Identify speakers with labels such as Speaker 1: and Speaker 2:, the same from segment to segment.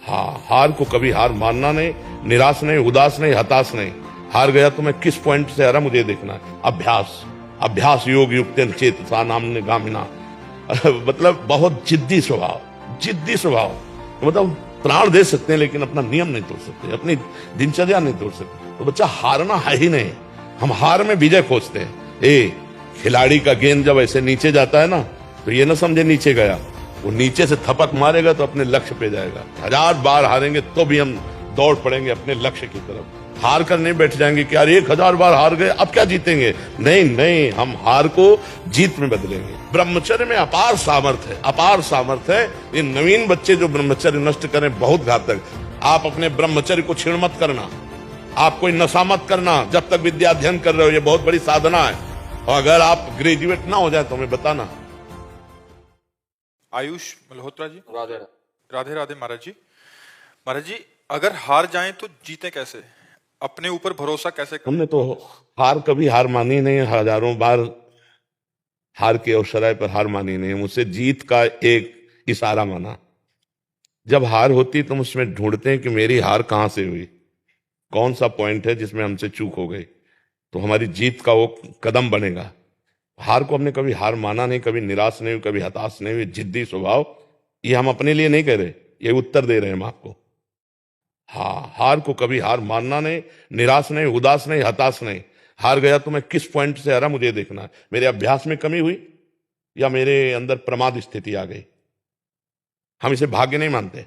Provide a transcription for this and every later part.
Speaker 1: हाँ, हार को कभी हार मानना नहीं, निराश नहीं, उदास नहीं, हताश नहीं। हार गया तो मैं किस पॉइंट से हारा मुझे देखना है। अभ्यास अभ्यास योग युक्तेन चेतसा नाम्ने गामिना। मतलब बहुत जिद्दी स्वभाव, जिद्दी स्वभाव। तो मतलब प्राण दे सकते हैं लेकिन अपना नियम नहीं तोड़ सकते, अपनी दिनचर्या नहीं तोड़ सकते। तो बच्चा हारना है ही नहीं, हम हार में विजय खोजते हैं। खिलाड़ी का गेंद जब ऐसे नीचे जाता है ना, तो ये ना समझे नीचे गया, वो नीचे से थपक मारेगा तो अपने लक्ष्य पे जाएगा। 1000 बार हारेंगे तो भी हम दौड़ पड़ेंगे अपने लक्ष्य की तरफ। हार कर नहीं बैठ जाएंगे कि यार 1000 बार हार गए अब क्या जीतेंगे। नहीं नहीं, हम हार को जीत में बदलेंगे। ब्रह्मचर्य में अपार सामर्थ्य है, अपार सामर्थ्य है। ये नवीन बच्चे जो ब्रह्मचर्य नष्ट करें बहुत घातक। आप अपने ब्रह्मचर्य को छीण मत करना, आप कोई नशा मत करना जब तक विद्या अध्ययन कर रहे हो। ये बहुत बड़ी साधना है। और अगर आप ग्रेजुएट ना हो जाए तो हमें बताना।
Speaker 2: आयुष मल्होत्रा जी।
Speaker 3: राधे
Speaker 2: राधे राधे महाराज जी, अगर हार जाएं तो जीते कैसे, अपने ऊपर भरोसा कैसे करें?
Speaker 1: हमने तो हार कभी हार मानी नहीं, हजारों बार हार के अवसराय पर हार मानी नहीं। मुझसे जीत का एक इशारा माना। जब हार होती तो हम उसमें ढूंढते हैं कि मेरी हार कहां से हुई, कौन सा पॉइंट है जिसमें हमसे चूक हो गई, तो हमारी जीत का वो कदम बनेगा। हार को हमने कभी हार माना नहीं, कभी निराश नहीं हुई, कभी हताश नहीं हुई। जिद्दी स्वभाव, ये हम अपने लिए नहीं कह रहे, ये उत्तर दे रहे हैं हम आपको। हाँ, हार को कभी हार मानना नहीं, निराश नहीं, उदास नहीं, हताश नहीं। हार गया तो मैं किस पॉइंट से हारा मुझे देखना है। मेरे अभ्यास में कमी हुई या मेरे अंदर प्रमाद स्थिति आ गई। हम इसे भाग्य नहीं मानते।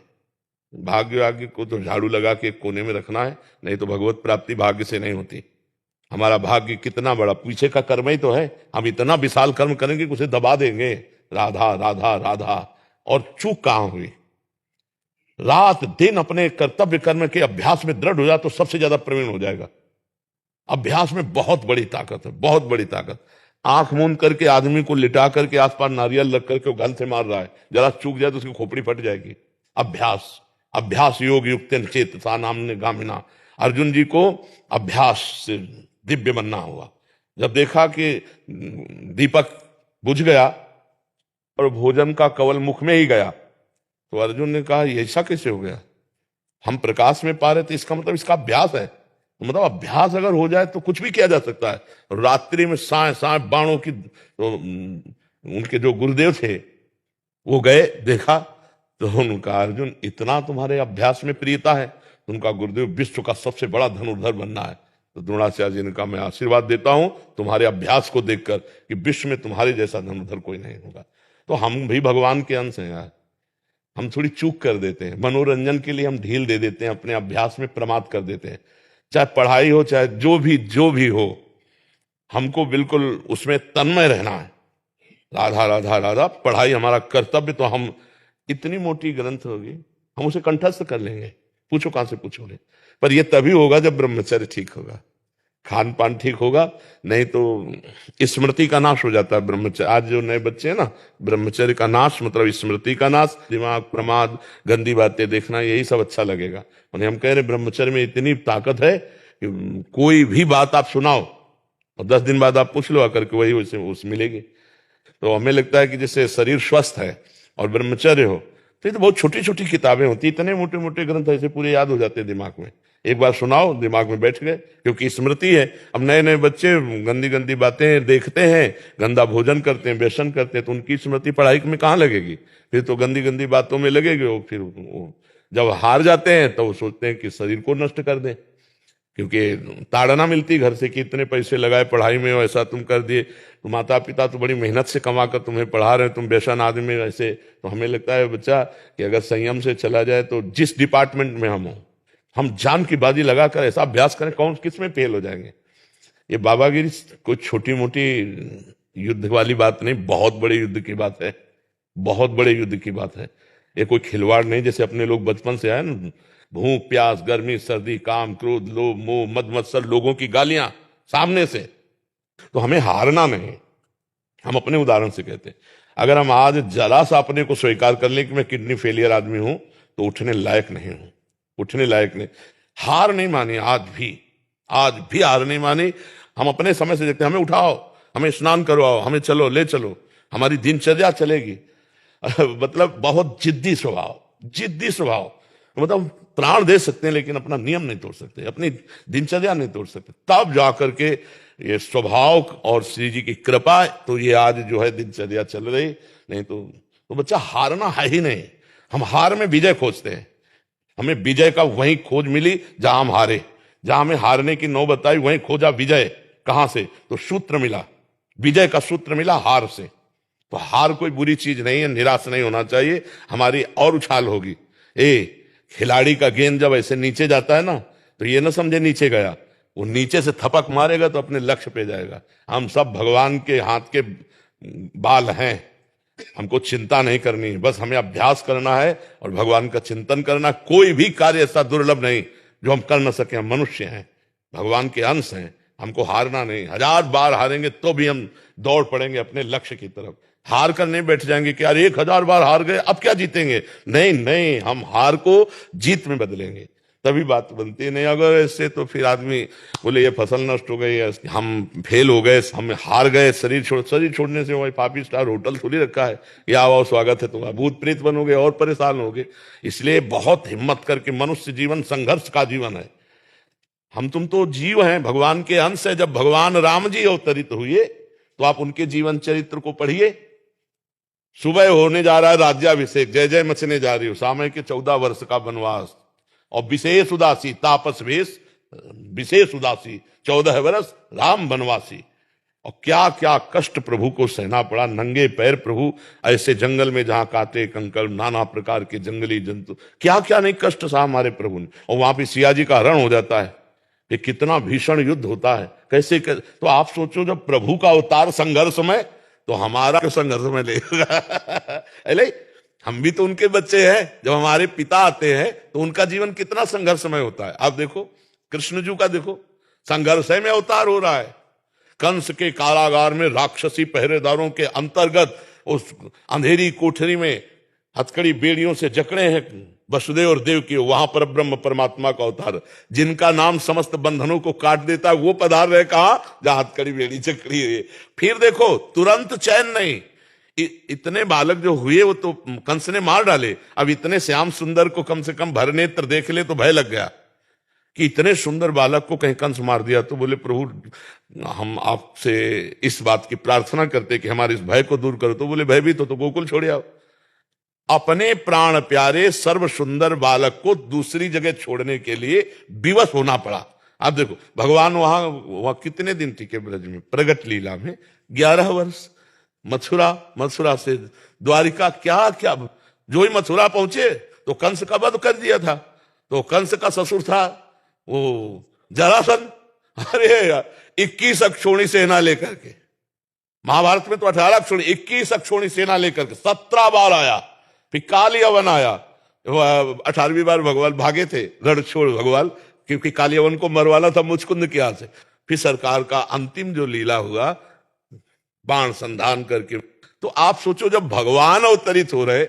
Speaker 1: भाग्य को तो झाड़ू लगा के कोने में रखना है, नहीं तो भगवत प्राप्ति भाग्य से नहीं होती। हमारा भाग्य कितना बड़ा, पीछे का कर्म ही तो है। हम इतना विशाल कर्म करेंगे कि उसे दबा देंगे। राधा राधा राधा। और चूक कहां हुई? रात दिन अपने कर्तव्य कर्म के अभ्यास में दृढ़ हो जाए तो सबसे ज्यादा प्रवीण हो जाएगा। अभ्यास में बहुत बड़ी ताकत है, बहुत बड़ी ताकत। आंख मूंद करके आदमी को लिटा करके आसपास नारियल लग करके गन से मार रहा है, जरा चूक जाए तो उसकी खोपड़ी फट जाएगी। अभ्यास अभ्यास योग युक्तेन चेतसा नाम्ने गामिना। अर्जुन जी को अभ्यास से दिव्य बनना हुआ। जब देखा कि दीपक बुझ गया और भोजन का कवल मुख में ही गया, तो अर्जुन ने कहा ये ऐसा कैसे हो गया? हम प्रकाश में पा रहे थे, इसका मतलब इसका अभ्यास है। तो मतलब अभ्यास अगर हो जाए तो कुछ भी किया जा सकता है। रात्रि में साए साए बाणों की, तो उनके जो गुरुदेव थे वो गए, देखा तो उनका अर्जुन इतना तुम्हारे अभ्यास में प्रियता है। तो उनका गुरुदेव विश्व का सबसे बड़ा धनुर्धर बनना है। तो द्रोणाचार्य जी ने कहा मैं आशीर्वाद देता हूं तुम्हारे अभ्यास को देखकर कि विश्व में तुम्हारे जैसा धनुर्धर कोई नहीं होगा। तो हम भी भगवान के अंश हैं यार। हम थोड़ी चूक कर देते हैं, मनोरंजन के लिए हम ढील दे देते हैं, अपने अभ्यास में प्रमाद कर देते हैं। चाहे पढ़ाई हो चाहे जो भी हो, हमको बिल्कुल उसमें तन्मय रहना है। राधा राधा राधा पढ़ाई हमारा कर्तव्य। तो हम इतनी मोटी ग्रंथ होगी हम उसे कंठस्थ कर लेंगे, पूछो कहां से पूछोगे। पर यह तभी होगा जब ब्रह्मचर्य ठीक होगा, खान पान ठीक होगा, नहीं तो स्मृति का नाश हो जाता है ब्रह्मचर्य। आज जो नए बच्चे हैं ना, ब्रह्मचर्य का नाश मतलब स्मृति का नाश, दिमाग प्रमाद, गंदी बातें देखना, यही सब अच्छा लगेगा। उन्हें हम कह रहे ब्रह्मचर्य में इतनी ताकत है कि कोई भी बात आप सुनाओ और 10 दिन बाद आप पूछ लो आकर के वही उसे मिलेगी। तो हमें लगता है कि जैसे शरीर स्वस्थ है और ब्रह्मचर्य हो, तो ये तो बहुत छोटी छोटी किताबें होती, इतने मोटे मोटे ग्रंथ ऐसे पूरे याद हो जाते हैं दिमाग में। एक बार सुनाओ दिमाग में बैठ गए, क्योंकि स्मृति है। अब नए नए बच्चे गंदी गंदी बातें देखते हैं, गंदा भोजन करते हैं, व्यसन करते हैं, तो उनकी स्मृति पढ़ाई में कहाँ लगेगी? फिर तो गंदी गंदी बातों में लगेगी। वो फिर जब हार जाते हैं तो वो सोचते हैं कि शरीर को नष्ट कर दें, क्योंकि ताड़ना मिलती घर से कि इतने पैसे लगाए पढ़ाई में, ऐसा तुम कर दिए। तो माता पिता तो बड़ी मेहनत से कमा कर तुम्हें पढ़ा रहे हैं, तुम व्यसन आदमी ऐसे। तो हमें लगता है बच्चा कि अगर संयम से चला जाए तो जिस डिपार्टमेंट में हम हो, हम जान की बाजी लगाकर ऐसा अभ्यास करें, कौन किस में फेल हो जाएंगे। ये बाबागिरी कोई छोटी मोटी युद्ध वाली बात नहीं, बहुत बड़े युद्ध की बात है, बहुत बड़े युद्ध की बात है। ये कोई खिलवाड़ नहीं, जैसे अपने लोग बचपन से आए ना, भूख प्यास गर्मी सर्दी काम क्रोध लोभ मोह मद मत्सर, लोगों की गालियां सामने से। तो हमें हारना नहीं। हम अपने उदाहरण से कहते हैं, अगर हम आज जरा सा अपने को स्वीकार कर लें कि मैं किडनी फेलियर आदमी हूं, तो उठने लायक नहीं हूं, उठने लायक नहीं। हार नहीं मानी, आज भी हार नहीं मानी। हम अपने समय से देखते हैं, हमें उठाओ, हमें स्नान करवाओ, हमें चलो ले चलो, हमारी दिनचर्या चलेगी। मतलब बहुत जिद्दी स्वभाव, जिद्दी स्वभाव। तो मतलब प्राण दे सकते हैं लेकिन अपना नियम नहीं तोड़ सकते, अपनी दिनचर्या नहीं तोड़ सकते, तब जाकर के ये स्वभाव और श्री जी की कृपा तो ये आज जो है दिनचर्या चल रही। नहीं तो बच्चा हारना है ही नहीं। हम हार में विजय खोजते हैं, हमें विजय का वहीं खोज मिली जहां हम हारे, जहां हमें हारने की नौबत आई वहीं खोजा विजय। कहां से? तो सूत्र मिला, विजय का सूत्र मिला हार से। तो हार कोई बुरी चीज नहीं है, निराश नहीं होना चाहिए, हमारी और उछाल होगी। खिलाड़ी का गेंद जब ऐसे नीचे जाता है ना, तो ये ना समझे नीचे गया, वो नीचे से थपक मारेगा तो अपने लक्ष्य पे जाएगा। हम सब भगवान के हाथ के बाल हैं, हमको चिंता नहीं करनी है, बस हमें अभ्यास करना है और भगवान का चिंतन करना। कोई भी कार्य ऐसा दुर्लभ नहीं जो हम कर न सके। हम मनुष्य हैं, भगवान के अंश हैं, हमको हारना नहीं। 1000 बार हारेंगे तो भी हम दौड़ पड़ेंगे अपने लक्ष्य की तरफ। हार कर नहीं बैठ जाएंगे कि यार 1000 बार हार गए अब क्या जीतेंगे, नहीं नहीं, हम हार को जीत में बदलेंगे, तभी बात बनती है। नहीं अगर ऐसे तो फिर आदमी बोले ये फसल नष्ट हो गई, हम फेल हो गए, हम हार गए, शरीर छोड़ने से वही 5 स्टार होटल थोड़ी रखा है, या आओ स्वागत है तुम्हारा, भूत प्रेत बनोगे और परेशान होगे। इसलिए बहुत हिम्मत करके, मनुष्य जीवन संघर्ष का जीवन है। हम तुम तो जीव हैं, भगवान के अंश है। जब भगवान राम जी अवतरित हुए तो आप उनके जीवन चरित्र को पढ़िए। सुबह होने जा रहा है राज्याभिषेक, जय जय मचने जा रही हो, सामय के 14 वर्ष का वनवास, और विशेष उदासी, तापस वेश विशेष उदासी, 14 वर्ष राम वनवासी। और क्या क्या कष्ट प्रभु को सहना पड़ा, नंगे पैर प्रभु ऐसे जंगल में जहां कांटे कंकड़, नाना प्रकार के जंगली जंतु, क्या क्या नहीं कष्ट सहा हमारे प्रभु ने। और वहां पे सिया जी का हरण हो जाता है, ये कितना भीषण युद्ध होता है, कैसे तो आप सोचो जब प्रभु का अवतार संघर्ष में, तो हमारा संघर्ष में लेगा अरे हम भी तो उनके बच्चे हैं। जब हमारे पिता आते हैं तो उनका जीवन कितना संघर्षमय होता है। आप देखो कृष्ण जी का, देखो संघर्ष में अवतार हो रहा है। कंस के कारागार में राक्षसी पहरेदारों के अंतर्गत उस अंधेरी कोठरी में हथकड़ी बेड़ियों से जकड़े हैं वसुदेव और देव की, वहां पर ब्रह्म परमात्मा का अवतार, जिनका नाम समस्त बंधनों को काट देता है, वो पधार रहे कहा जहां हथकड़ी बेड़ी जकड़ी है। फिर देखो तुरंत चैन नहीं, इतने बालक जो हुए वो तो कंस ने मार डाले, अब इतने श्याम सुंदर को कम से कम भर नेत्र देख ले तो भय लग गया कि इतने सुंदर बालक को कहीं कंस मार दिया। तो बोले प्रभु हम आपसे इस बात की प्रार्थना करते कि हमारे इस भय को दूर करो। तो बोले भयभीत हो तो गोकुल छोड़ आओ। अपने प्राण प्यारे सर्व सुंदर बालक को दूसरी जगह छोड़ने के लिए विवश होना पड़ा। आप देखो भगवान वहां कितने दिन टिके ब्रज में, प्रगट लीला में 11 वर्ष। मथुरा से द्वारिका, क्या क्या, जो ही मथुरा पहुंचे तो कंस का वध कर दिया था। तो कंस का ससुर था वो जरासंध, अरे 21 अक्षौणी सेना लेकर के, महाभारत में तो 18 अक्षौणी, 21 अक्षौणी सेना लेकर के 17 बार आया। फिर काली अवन आया, 18वीं बार भगवान भागे थे रण छोड़ भगवान, क्योंकि काली अवन को मरवाना था मुचकुंद के हाथ से। फिर सरकार का अंतिम जो लीला हुआ बाण संधान करके। तो आप सोचो जब भगवान अवतरित हो रहे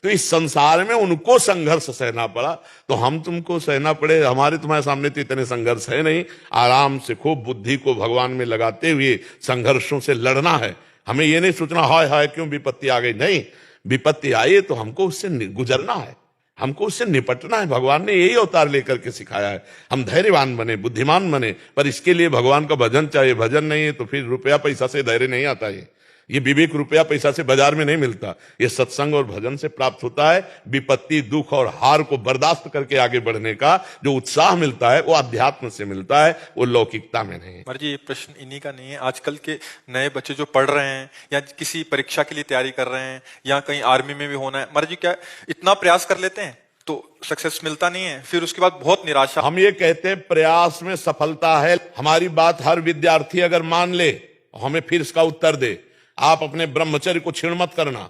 Speaker 1: तो इस संसार में उनको संघर्ष सहना पड़ा, तो हम तुमको सहना पड़े। हमारे तुम्हारे सामने तो इतने संघर्ष है नहीं, आराम से खूब बुद्धि को भगवान में लगाते हुए संघर्षों से लड़ना है। हमें ये नहीं सोचना हाय हाय क्यों विपत्ति आ गई, नहीं, विपत्ति आई तो हमको उससे गुजरना है, हमको उससे निपटना है। भगवान ने यही अवतार लेकर के सिखाया है, हम धैर्यवान बने, बुद्धिमान बने, पर इसके लिए भगवान का भजन चाहिए। भजन नहीं है तो फिर रुपया पैसा से धैर्य नहीं आता है। ये विवेक रुपया पैसा से बाजार में नहीं मिलता, ये सत्संग और भजन से प्राप्त होता है। विपत्ति, दुख और हार को बर्दाश्त करके आगे बढ़ने का जो उत्साह मिलता है वो अध्यात्म से मिलता है, वो लौकिकता में नहीं।
Speaker 2: महाराज जी ये प्रश्न इन्हीं का नहीं है, आजकल के नए बच्चे जो पढ़ रहे हैं या किसी परीक्षा के लिए तैयारी कर रहे हैं या कहीं आर्मी में भी होना है, महाराज जी क्या इतना प्रयास कर लेते हैं तो सक्सेस मिलता नहीं है, फिर उसके बाद बहुत निराशा।
Speaker 1: हम ये कहते हैं प्रयास में सफलता है। हमारी बात हर विद्यार्थी अगर मान ले, हमें फिर इसका उत्तर दे, आप अपने ब्रह्मचर्य को छीण मत करना,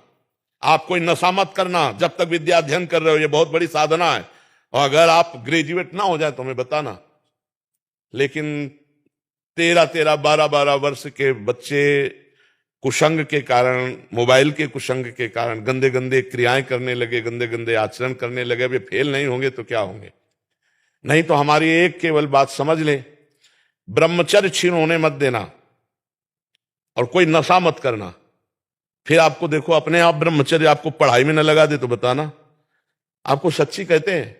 Speaker 1: आप कोई नशा मत करना जब तक विद्या अध्ययन कर रहे हो, ये बहुत बड़ी साधना है। और अगर आप ग्रेजुएट ना हो जाए तो हमें बताना। लेकिन 13-13, 12-12 वर्ष के बच्चे कुसंग के कारण, मोबाइल के कुसंग के कारण गंदे गंदे क्रियाएं करने लगे, गंदे गंदे आचरण करने लगे। अब ये फेल नहीं होंगे तो क्या होंगे? नहीं तो हमारी एक केवल बात समझ ले, ब्रह्मचर्य छीन होने मत देना और कोई नशा मत करना। फिर आपको देखो अपने आप ब्रह्मचर्य आपको पढ़ाई में न लगा दे तो बताना। आपको सच्ची कहते हैं,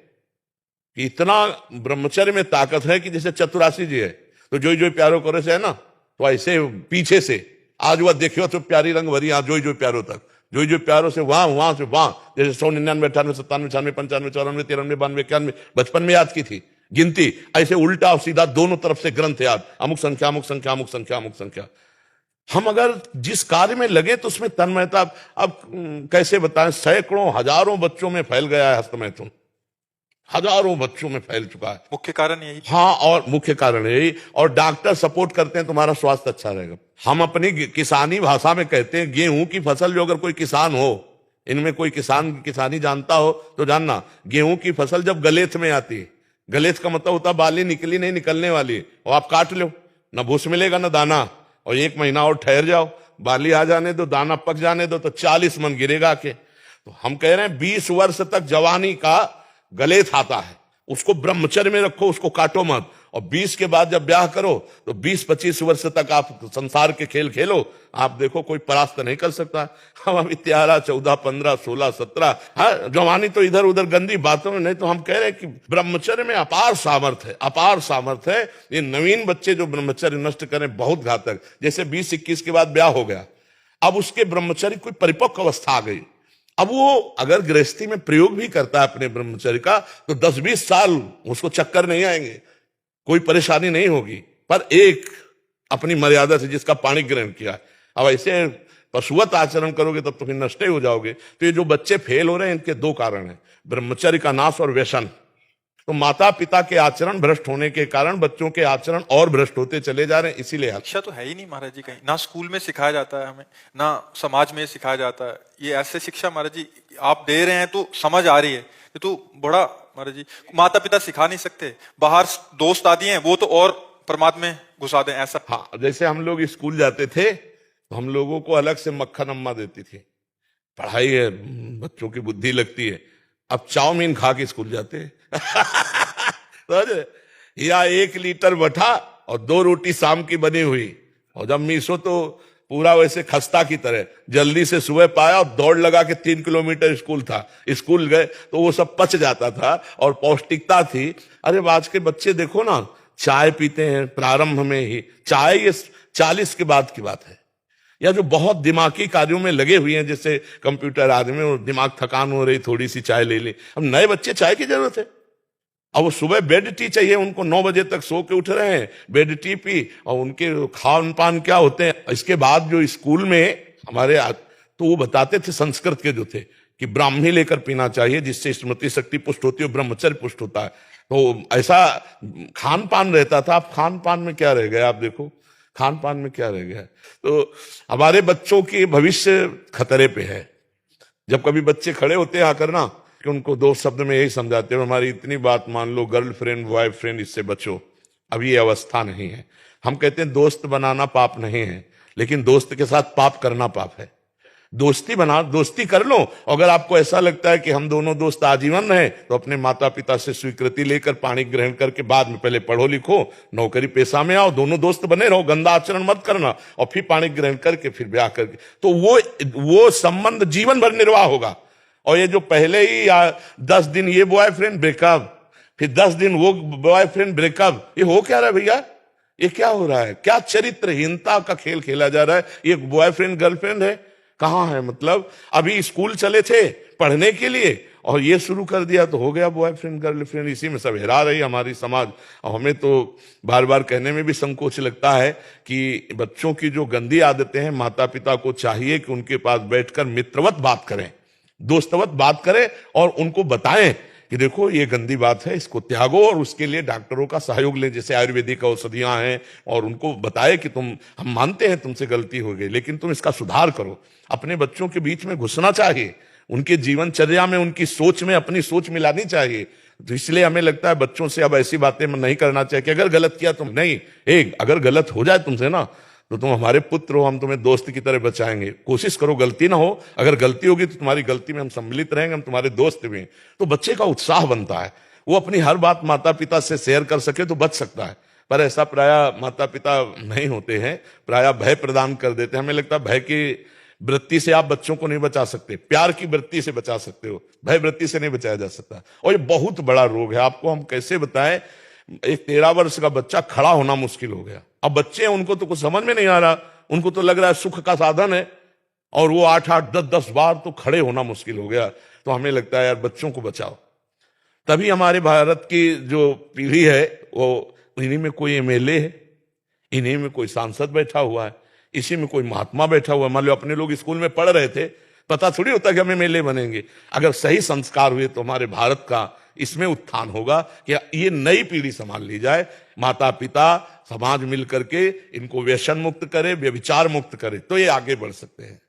Speaker 1: कि इतना ब्रह्मचर्य में ताकत है कि जैसे चतुरासी जी है तो जोई जोई प्यारो करे से है ना, तो ऐसे पीछे से आज वह देखियो तो प्यारी रंग भरी, यहाँ जोई जोई प्यारो तक, जोई जोई प्यारो से वहां से वहां, जैसे 100, 99, 98, 97, 96, 95, 94, 93, 92, 91 बचपन में याद की थी गिनती, ऐसे उल्टा और सीधा दोनों तरफ से ग्रंथ याद, अमुक संख्या अमुक संख्या अमुक संख्या अमुक संख्या। हम अगर जिस कार्य में लगे तो उसमें तन्मयता, अब कैसे बताएं, सैकड़ों हजारों बच्चों में फैल गया है हस्तमैथुन, हजारों बच्चों में फैल चुका है।
Speaker 2: मुख्य कारण यही।
Speaker 1: हाँ, और मुख्य कारण यही, और डॉक्टर सपोर्ट करते हैं तुम्हारा स्वास्थ्य अच्छा रहेगा। हम अपनी किसानी भाषा में कहते हैं गेहूं की फसल, जो अगर कोई किसान हो, इनमें कोई किसान किसानी जानता हो तो जानना, गेहूं की फसल जब गलेथ में आती है, गलेथ का मतलब होता है बाली निकली नहीं, निकलने वाली, और आप काट लो, ना भूस मिलेगा ना दाना, और 1 महीना और ठहर जाओ, बाली आ जाने दो, दाना पक जाने दो, तो 40 मन गिरेगा आके। तो हम कह रहे हैं 20 वर्ष तक जवानी का गलेथ आता है, उसको ब्रह्मचर्य में रखो, उसको काटो मत, और 20 के बाद जब ब्याह करो तो 20-25 वर्ष तक आप संसार के खेल खेलो, आप देखो कोई परास्त नहीं कर सकता। हम अभी 13, 14, 15, 16, 17, हाँ जवानी तो इधर उधर गंदी बातों में, नहीं तो हम कह रहे हैं कि ब्रह्मचर्य में अपार सामर्थ्य है, अपार सामर्थ्य है। ये नवीन बच्चे जो ब्रह्मचर्य नष्ट करें बहुत घातक, जैसे 20-21 के बाद ब्याह हो गया, अब उसके ब्रह्मचर्य कोई परिपक्व अवस्था आ गई, अब वो अगर गृहस्थी में प्रयोग भी करता है अपने ब्रह्मचर्य का, तो 10-20 साल उसको चक्कर नहीं आएंगे, कोई परेशानी नहीं होगी, पर एक अपनी मर्यादा से जिसका पाणी ग्रहण किया है। अब ऐसे पशुवत आचरण करोगे तब तो फिर नष्ट ही हो जाओगे। तो ये जो बच्चे फेल हो रहे हैं, इनके 2 कारण हैं, ब्रह्मचर्य का नाश और व्यसन। तो माता पिता के आचरण भ्रष्ट होने के कारण बच्चों के आचरण और भ्रष्ट होते चले जा रहे हैं। इसीलिए
Speaker 2: शिक्षा तो है ही नहीं महाराज जी, कहीं ना स्कूल में सिखाया जाता है हमें, ना समाज में सिखाया जाता है। ये ऐसे शिक्षा महाराज जी आप दे रहे हैं तो समझ आ रही है, ये तो बड़ा महाराज जी माता पिता सिखा नहीं सकते, बाहर दोस्त आदि हैं वो तो और परमात्मा में घुसा दें ऐसा।
Speaker 1: हाँ, जैसे हम लोग स्कूल जाते थे तो हम लोगों को अलग से मक्खन अम्मा देती थी, पढ़ाई है बच्चों की बुद्धि लगती है। अब चाउमीन खा के स्कूल जाते हैं या 1 लीटर बटा और 2 रोटी शाम की बनी हुई, और जब मीसो तो पूरा वैसे खस्ता की तरह जल्दी से सुबह पाया और दौड़ लगा के 3 किलोमीटर स्कूल था, स्कूल गए तो वो सब पच जाता था और पौष्टिकता थी। अरे आज के बच्चे देखो ना, चाय पीते हैं प्रारंभ में ही, चाय ये 40 के बाद की बात है, या जो बहुत दिमागी कार्यों में लगे हुए हैं, जैसे कंप्यूटर आदि में, और दिमाग थकान हो रही, थोड़ी सी चाय ले ली। अब नए बच्चे चाय की जरूरत है, अब वो सुबह बेड टी चाहिए उनको, 9 बजे तक सो के उठ रहे हैं, बेड टी पी, और उनके खान पान क्या होते हैं। इसके बाद जो स्कूल में हमारे तो वो बताते थे संस्कृत के जो थे कि ब्राह्मी लेकर पीना चाहिए, जिससे स्मृति शक्ति पुष्ट होती है, ब्रह्मचर्य पुष्ट होता है। तो ऐसा खान पान रहता था। अब खान पान में क्या रह गया, आप देखो खान पान में क्या रह गया। तो हमारे बच्चों की भविष्य खतरे पे है। जब कभी बच्चे खड़े होते हैं आकर ना, कि उनको 2 शब्द में यही समझाते हो, हमारी इतनी बात मान लो, गर्लफ्रेंड बॉयफ्रेंड इससे बचो, अब ये अवस्था नहीं है। हम कहते हैं दोस्त बनाना पाप नहीं है, लेकिन दोस्त के साथ पाप करना पाप है। दोस्ती बना, दोस्ती कर लो। अगर आपको ऐसा लगता है कि हम दोनों दोस्त आजीवन रहे, तो अपने माता पिता से स्वीकृति लेकर पाणी ग्रहण करके बाद में पहले पढ़ो लिखो, नौकरी पेशा में आओ, दोनों दोस्त बने रहो, गंदा आचरण मत करना, और फिर पाणी ग्रहण करके फिर ब्याह करके, तो वो संबंध जीवन भर निर्वाह होगा। और ये जो पहले ही 10 दिन ये बॉयफ्रेंड ब्रेकअप, फिर 10 दिन वो बॉयफ्रेंड ब्रेकअप, ये हो क्या रहा है भैया? ये क्या हो रहा है? क्या चरित्रहीनता का खेल खेला जा रहा है? ये बॉयफ्रेंड गर्लफ्रेंड है, कहां है? मतलब अभी स्कूल चले थे पढ़ने के लिए और ये शुरू कर दिया तो हो गया बॉयफ्रेंड गर्लफ्रेंड। इसी में सब हेरा रही हमारी समाज। और हमें तो बार बार कहने में भी संकोच लगता है कि बच्चों की जो गंदी आदतें हैं, माता पिता को चाहिए कि उनके पास बैठकर मित्रवत बात करें, दोस्तवत बात करें, और उनको बताएं कि देखो ये गंदी बात है, इसको त्यागो, और उसके लिए डॉक्टरों का सहयोग लें, जैसे आयुर्वेदिक औषधियां हैं, और उनको बताए कि हम मानते हैं तुमसे गलती हो गई, लेकिन तुम इसका सुधार करो। अपने बच्चों के बीच में घुसना चाहिए, उनके जीवनचर्या में, उनकी सोच में अपनी सोच मिलानी चाहिए। तो इसलिए हमें लगता है बच्चों से अब ऐसी बातें नहीं करना चाहिए कि अगर गलत किया तुम नहीं, अगर गलत हो जाए तुमसे ना, तो तुम हमारे पुत्र हो, हम तुम्हें दोस्त की तरह बचाएंगे, कोशिश करो गलती ना हो। अगर गलती होगी तो तुम्हारी गलती में हम सम्मिलित रहेंगे, हम तुम्हारे दोस्त भी हैं। तो बच्चे का उत्साह बनता है, वो अपनी हर बात माता पिता से शेयर कर सके तो बच सकता है। पर ऐसा प्रायः माता पिता नहीं होते हैं, प्रायः भय प्रदान कर देते हैं। हमें लगता है भय की वृत्ति से आप बच्चों को नहीं बचा सकते, प्यार की वृत्ति से बचा सकते हो, भय वृत्ति से नहीं बचाया जा सकता। और ये बहुत बड़ा रोग है, आपको हम कैसे बताएं। एक 13 वर्ष का बच्चा खड़ा होना मुश्किल हो गया। अब बच्चे हैं, उनको तो कुछ समझ में नहीं आ रहा, उनको तो लग रहा है सुख का साधन है, और वो 8-8, 10-10 बार तो खड़े होना मुश्किल हो गया। तो हमें लगता है यार बच्चों को बचाओ। तभी हमारे भारत की जो पीढ़ी है वो, इन्हीं में कोई एमएलए है, इन्हीं में कोई सांसद बैठा हुआ है, इसी में कोई महात्मा बैठा हुआ है। मान लो अपने लोग स्कूल में पढ़ रहे थे, पता थोड़ी होता कि हम एमएलए बनेंगे। अगर सही संस्कार हुए तो हमारे भारत का इसमें उत्थान होगा कि ये नई पीढ़ी संभाल ली जाए, माता पिता समाज मिल करके इनको व्यसन मुक्त करे, व्यभिचार मुक्त करे, तो ये आगे बढ़ सकते हैं।